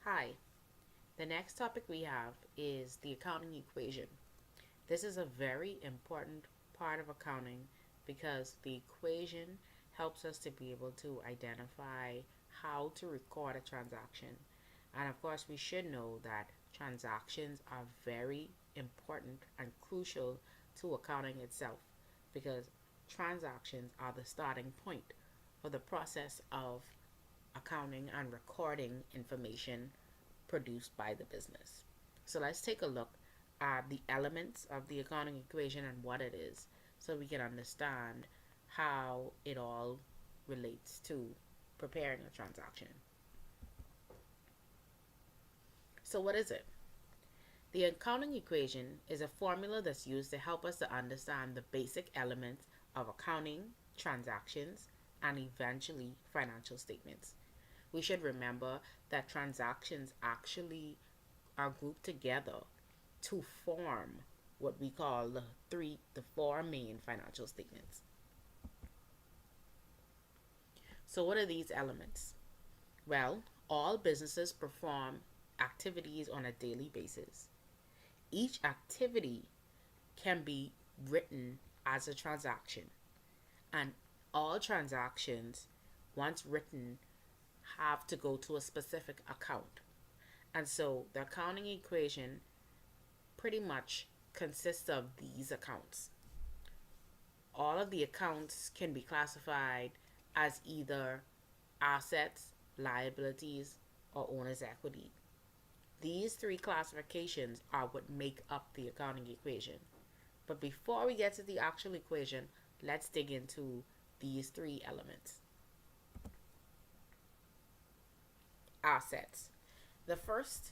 Hi, the next topic we have is the accounting equation. This is a very important part of accounting because the equation helps us to be able to identify how to record a transaction. And of course, we should know that transactions are very important and crucial to accounting itself because transactions are the starting point for the process of accounting and recording information produced by the business. So let's take a look at the elements of the accounting equation and what it is so we can understand how it all relates to preparing a transaction. So, what is it? The accounting equation is a formula that's used to help us to understand the basic elements of accounting, transactions, and eventually financial statements. We should remember that transactions actually are grouped together to form what we call the four main financial statements. So what are these elements? Well, all businesses perform activities on a daily basis. Each activity can be written as a transaction, and all transactions, once written, have to go to a specific account. And so the accounting equation pretty much consists of these accounts. All of the accounts can be classified as either assets, liabilities, or owner's equity. These three classifications are what make up the accounting equation. But before we get to the actual equation, let's dig into these three elements. Assets. The first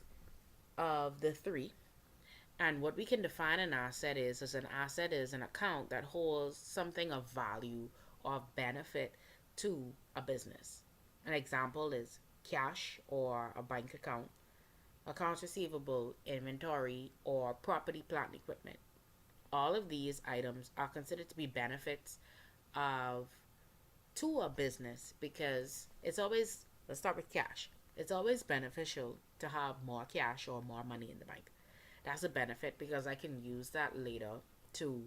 of the three, and what we can define an asset is an asset is an account that holds something of value or of benefit to a business. An example is cash or a bank account, accounts receivable, inventory, or property, plant, and equipment. All of these items are considered to be benefits of to a business because it's always, let's start with cash. It's always beneficial to have more cash or more money in the bank. That's a benefit because I can use that later to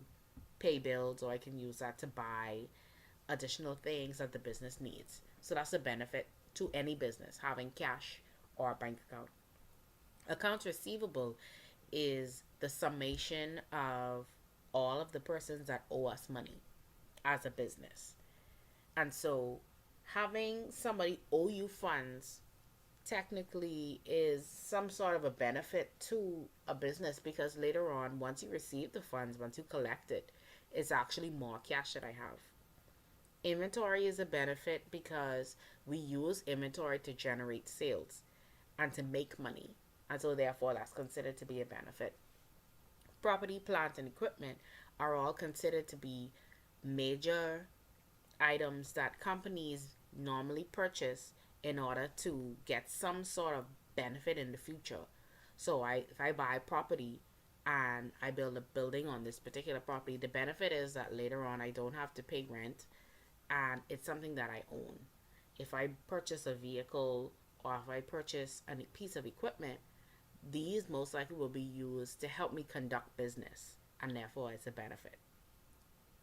pay bills or I can use that to buy additional things that the business needs. So that's a benefit to any business having cash or a bank account. Accounts receivable is the summation of all of the persons that owe us money as a business. And so having somebody owe you funds technically is some sort of a benefit to a business because later on, once you receive the funds, once you collect it, it's actually more cash that I have. Inventory is a benefit because we use inventory to generate sales and to make money. And so, therefore, that's considered to be a benefit. Property, plant, and equipment are all considered to be major items that companies normally purchase in order to get some sort of benefit in the future. So if I buy property and I build a building on this particular property, the benefit is that later on I don't have to pay rent and it's something that I own. If I purchase a vehicle or if I purchase a piece of equipment, these most likely will be used to help me conduct business and therefore it's a benefit.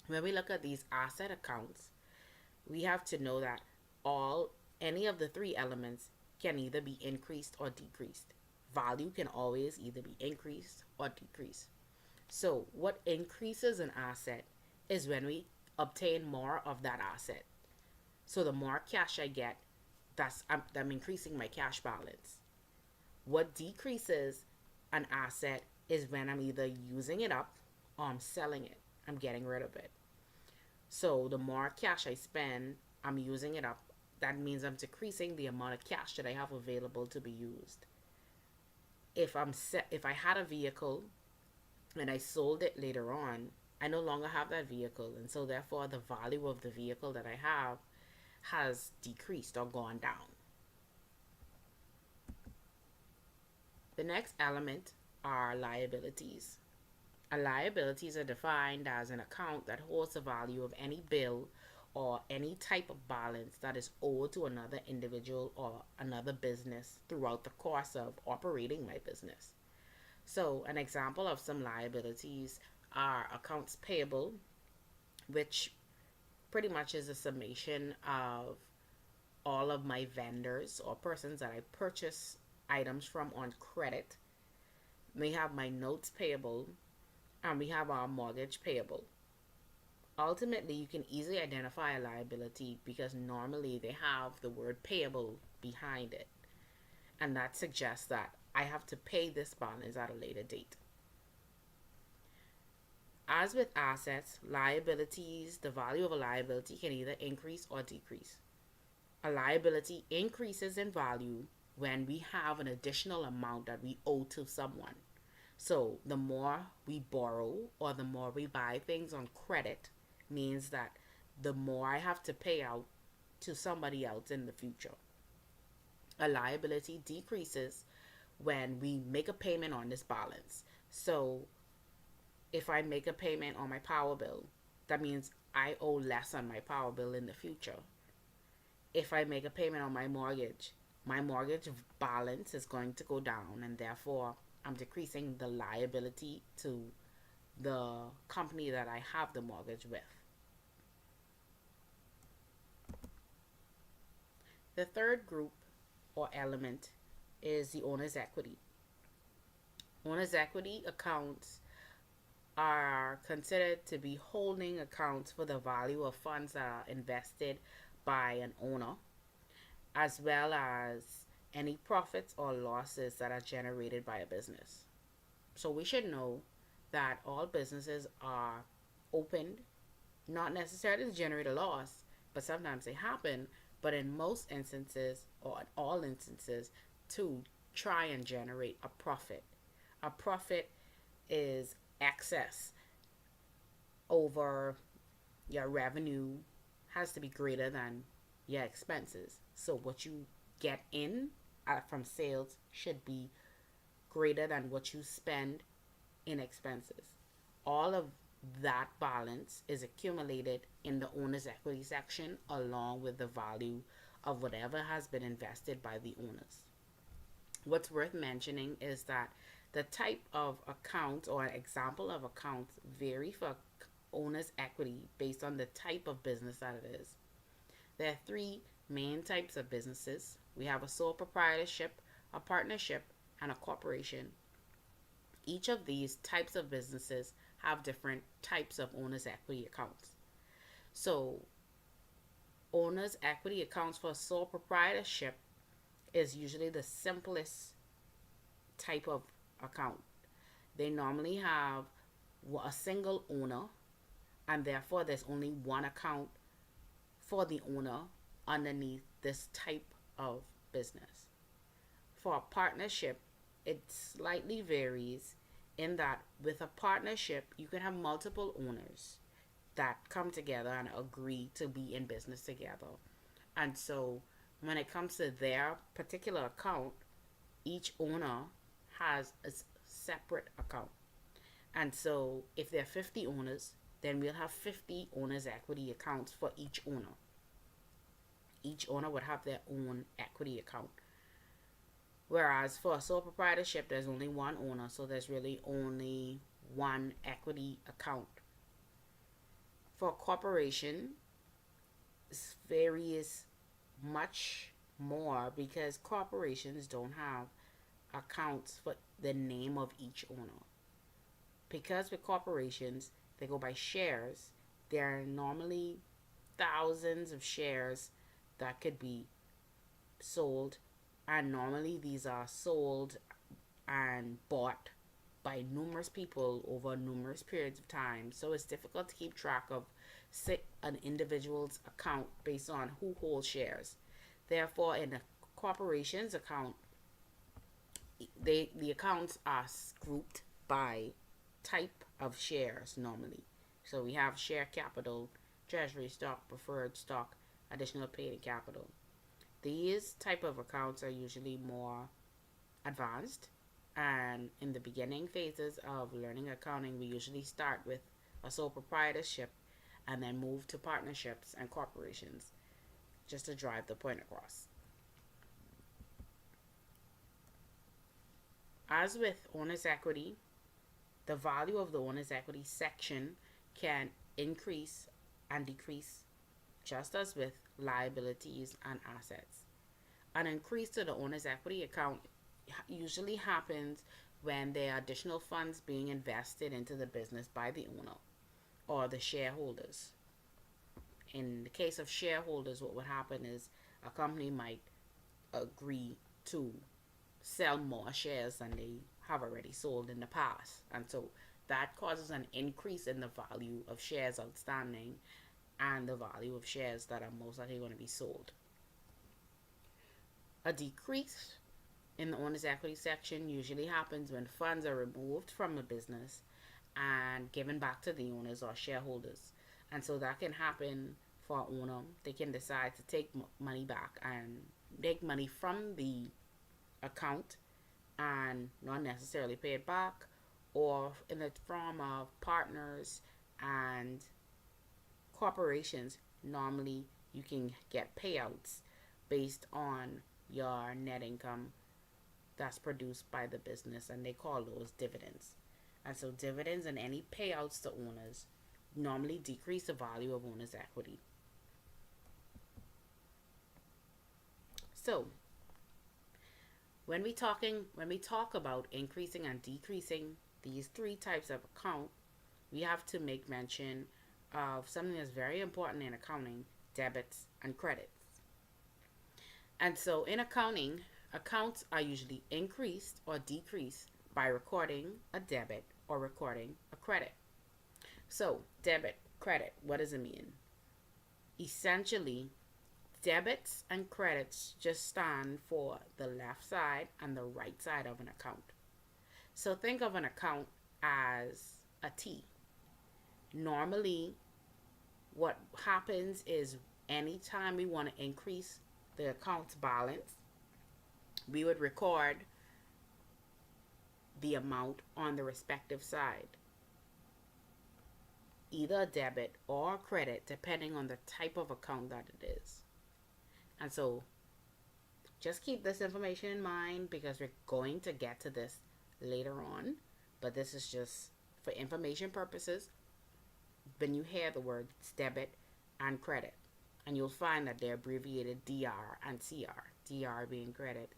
When we look at these asset accounts, we have to know that all any of the three elements can either be increased or decreased. Value can always either be increased or decreased. So, what increases an asset is when we obtain more of that asset. So, the more cash I get, I'm increasing my cash balance. What decreases an asset is when I'm either using it up or I'm selling it. I'm getting rid of it. So the more cash I spend, I'm using it up. That means I'm decreasing the amount of cash that I have available to be used. If I had a vehicle and I sold it later on, I no longer have that vehicle, and so therefore the value of the vehicle that I have has decreased or gone down. The next element are liabilities. Liabilities are defined as an account that holds the value of any bill or any type of balance that is owed to another individual or another business throughout the course of operating my business. So, an example of some liabilities are accounts payable, which pretty much is a summation of all of my vendors or persons that I purchase items from on credit. We have my notes payable, and we have our mortgage payable. Ultimately, you can easily identify a liability because normally they have the word payable behind it, and that suggests that I have to pay this balance at a later date. As with assets, liabilities, the value of a liability can either increase or decrease. A liability increases in value when we have an additional amount that we owe to someone. So the more we borrow or the more we buy things on credit means that the more I have to pay out to somebody else in the future. A liability decreases when we make a payment on this balance. So if I make a payment on my power bill, that means I owe less on my power bill in the future. If I make a payment on my mortgage balance is going to go down, and therefore I'm decreasing the liability to the company that I have the mortgage with. The third group or element is the owner's equity. Owner's equity accounts are considered to be holding accounts for the value of funds that are invested by an owner, as well as any profits or losses that are generated by a business. So we should know that all businesses are opened, not necessarily to generate a loss, but sometimes they happen, but in most instances, or in all instances, to try and generate a profit. A profit is excess over your revenue has to be greater than your expenses. So what you get in from sales should be greater than what you spend in expenses. All of that balance is accumulated in the owner's equity section along with the value of whatever has been invested by the owners. What's worth mentioning is that the type of account or example of accounts vary for owner's equity based on the type of business that it is. There are three main types of businesses. We have a sole proprietorship, a partnership, and a corporation. Each of these types of businesses have different types of owner's equity accounts. So, owner's equity accounts for sole proprietorship is usually the simplest type of account. They normally have a single owner, and therefore there's only one account for the owner underneath this type of business. For a partnership, it slightly varies in that with a partnership, you can have multiple owners that come together and agree to be in business together. And so when it comes to their particular account, each owner has a separate account. And so if there are 50 owners, then we'll have 50 owners' equity accounts for each owner. Each owner would have their own equity account. Whereas for a sole proprietorship, there's only one owner, so there's really only one equity account. For a corporation, this varies much more because corporations don't have accounts for the name of each owner. Because with corporations, they go by shares, there are normally thousands of shares that could be sold, and normally these are sold and bought by numerous people over numerous periods of time. So it's difficult to keep track of an individual's account based on who holds shares. Therefore, in a corporation's account, the accounts are grouped by type of shares normally. So we have share capital, treasury stock, preferred stock, additional paid capital. These type of accounts are usually more advanced, and in the beginning phases of learning accounting, we usually start with a sole proprietorship, and then move to partnerships and corporations, just to drive the point across. As with owner's equity, the value of the owner's equity section can increase and decrease just as with liabilities and assets. An increase to the owner's equity account usually happens when there are additional funds being invested into the business by the owner or the shareholders. In the case of shareholders, what would happen is a company might agree to sell more shares than they have already sold in the past. And so that causes an increase in the value of shares outstanding and the value of shares that are most likely going to be sold. A decrease in the owner's equity section usually happens when funds are removed from a business and given back to the owners or shareholders. And so that can happen for an owner. They can decide to take money back and take money from the account and not necessarily pay it back, or in the form of partners and corporations. Normally you can get payouts based on your net income that's produced by the business, and they call those dividends. And so dividends and any payouts to owners normally decrease the value of owners' equity. So when we talk about increasing and decreasing these three types of account, we have to make mention of something that's very important in accounting: debits and credits. And so in accounting, accounts are usually increased or decreased by recording a debit or recording a credit. So debit, credit, what does it mean? Essentially, debits and credits just stand for the left side and the right side of an account. So think of an account as a T. Normally, what happens is anytime we want to increase the account's balance, we would record the amount on the respective side, either a debit or a credit, depending on the type of account that it is. And so just keep this information in mind, because we're going to get to this later on, but this is just for information purposes. When you hear the words debit and credit, and you'll find that they're abbreviated DR and CR. DR being credit,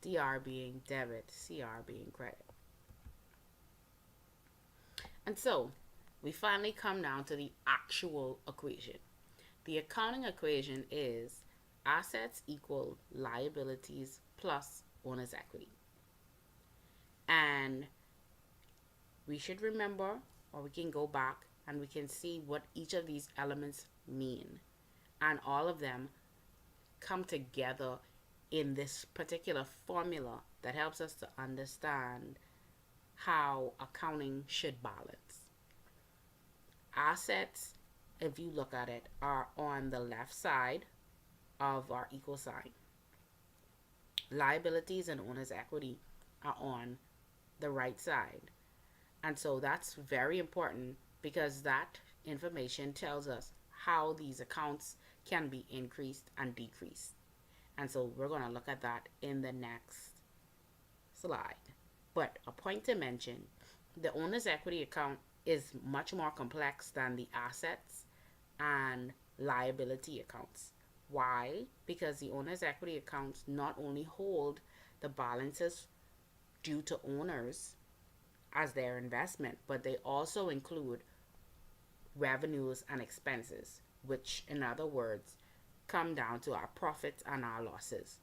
DR being debit, CR being credit. And so we finally come down to the actual equation. The accounting equation is assets equal liabilities plus owner's equity. And we should remember, or we can go back and we can see what each of these elements mean. And all of them come together in this particular formula that helps us to understand how accounting should balance. Assets, if you look at it, are on the left side of our equal sign. Liabilities and owner's equity are on the right side. And so that's very important, because that information tells us how these accounts can be increased and decreased. And so we're going to look at that in the next slide. But a point to mention, the owner's equity account is much more complex than the assets and liability accounts. Why? Because the owner's equity accounts not only hold the balances due to owners as their investment, but they also include revenues and expenses, which in other words come down to our profits and our losses.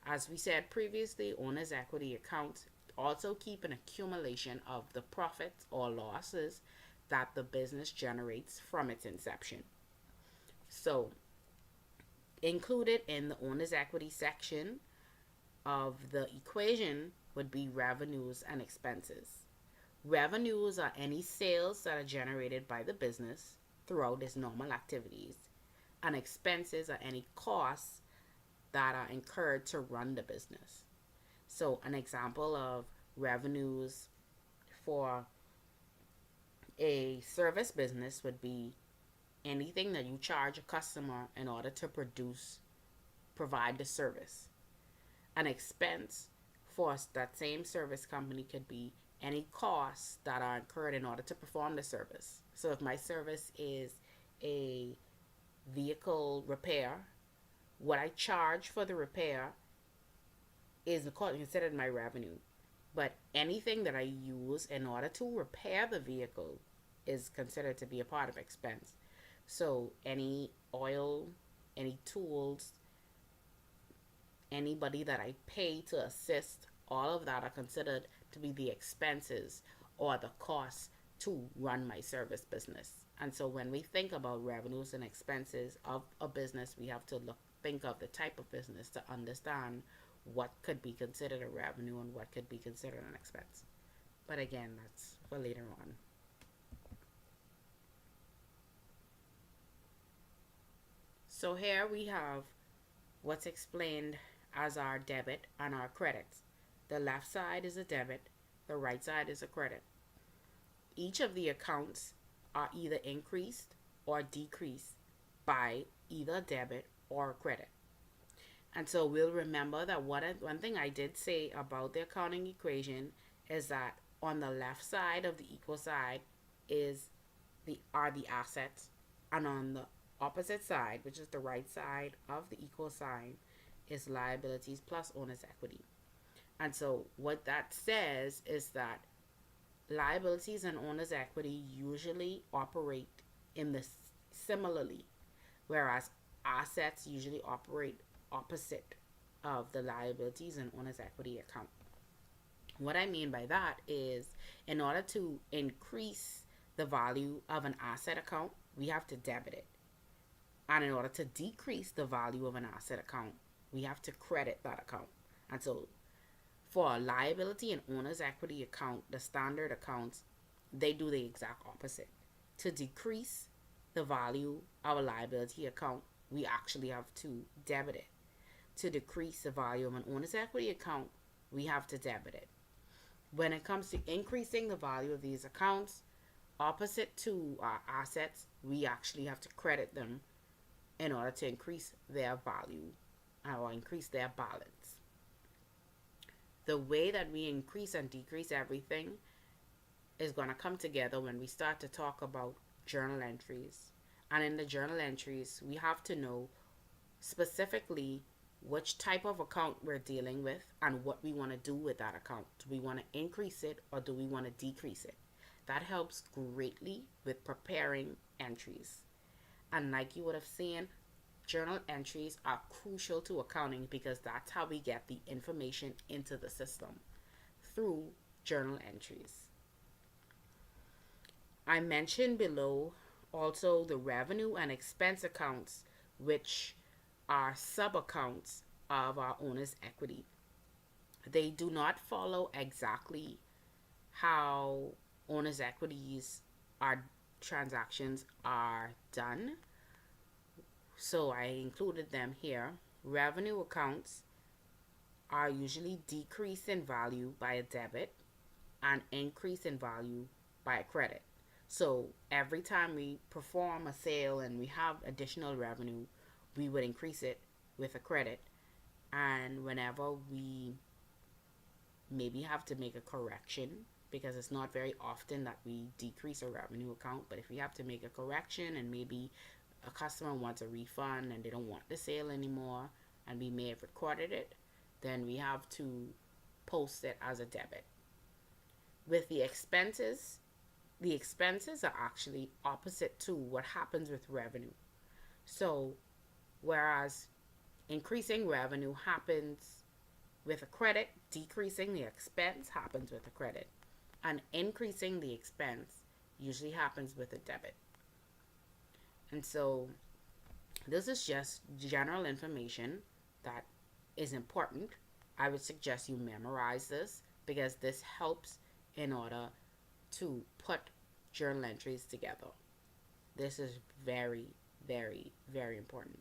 As we said previously, owner's equity accounts also keep an accumulation of the profits or losses that the business generates from its inception. So included in the owner's equity section of the equation would be revenues and expenses. Revenues are any sales that are generated by the business throughout its normal activities, and expenses are any costs that are incurred to run the business. So an example of revenues for A service business would be anything that you charge a customer in order to provide the service. An expense for that same service company could be any costs that are incurred in order to perform the service. So if my service is a vehicle repair, what I charge for the repair is considered my revenue. But anything that I use in order to repair the vehicle is considered to be a part of expense. So any oil, any tools, anybody that I pay to assist, all of that are considered to be the expenses or the costs to run my service business. And so when we think about revenues and expenses of a business, we have to think of the type of business to understand what could be considered a revenue and what could be considered an expense. But again, that's for later on. So here we have what's explained as our debit and our credits. The left side is a debit, the right side is a credit. Each of the accounts are either increased or decreased by either debit or credit. And so we'll remember that one thing I did say about the accounting equation is that on the left side of the equal side are the assets, and on the opposite side, which is the right side of the equal sign, is liabilities plus owner's equity. And so what that says is that liabilities and owner's equity usually operate in the similarly, whereas assets usually operate opposite of the liabilities and owner's equity account. What I mean by that is, in order to increase the value of an asset account, we have to debit it. And in order to decrease the value of an asset account, we have to credit that account. And so for a liability and owner's equity account, the standard accounts, they do the exact opposite. To decrease the value of a liability account, we actually have to debit it. To decrease the value of an owner's equity account, we have to debit it. When it comes to increasing the value of these accounts, opposite to our assets, we actually have to credit them in order to increase their value or increase their balance. The way that we increase and decrease everything is going to come together when we start to talk about journal entries. And in the journal entries, we have to know specifically which type of account we're dealing with and what we want to do with that account. Do we want to increase it or do we want to decrease it? That helps greatly with preparing entries. And like you would have seen, journal entries are crucial to accounting because that's how we get the information into the system, through journal entries. I mentioned below also the revenue and expense accounts, which are sub-accounts of our owner's equity. They do not follow exactly how owner's equities transactions are done, so I included them here. Revenue accounts are usually decreased in value by a debit and increase in value by a credit. So every time we perform a sale and we have additional revenue, we would increase it with a credit. And whenever we maybe have to make a correction, because it's not very often that we decrease a revenue account, but if we have to make a correction and maybe a customer wants a refund and they don't want the sale anymore and we may have recorded it, then we have to post it as a debit. With the expenses are actually opposite to what happens with revenue. So whereas increasing revenue happens with a credit, decreasing the expense happens with a credit, and increasing the expense usually happens with a debit. And so this is just general information that is important. I would suggest you memorize this because this helps in order to put journal entries together. This is very, very, very important.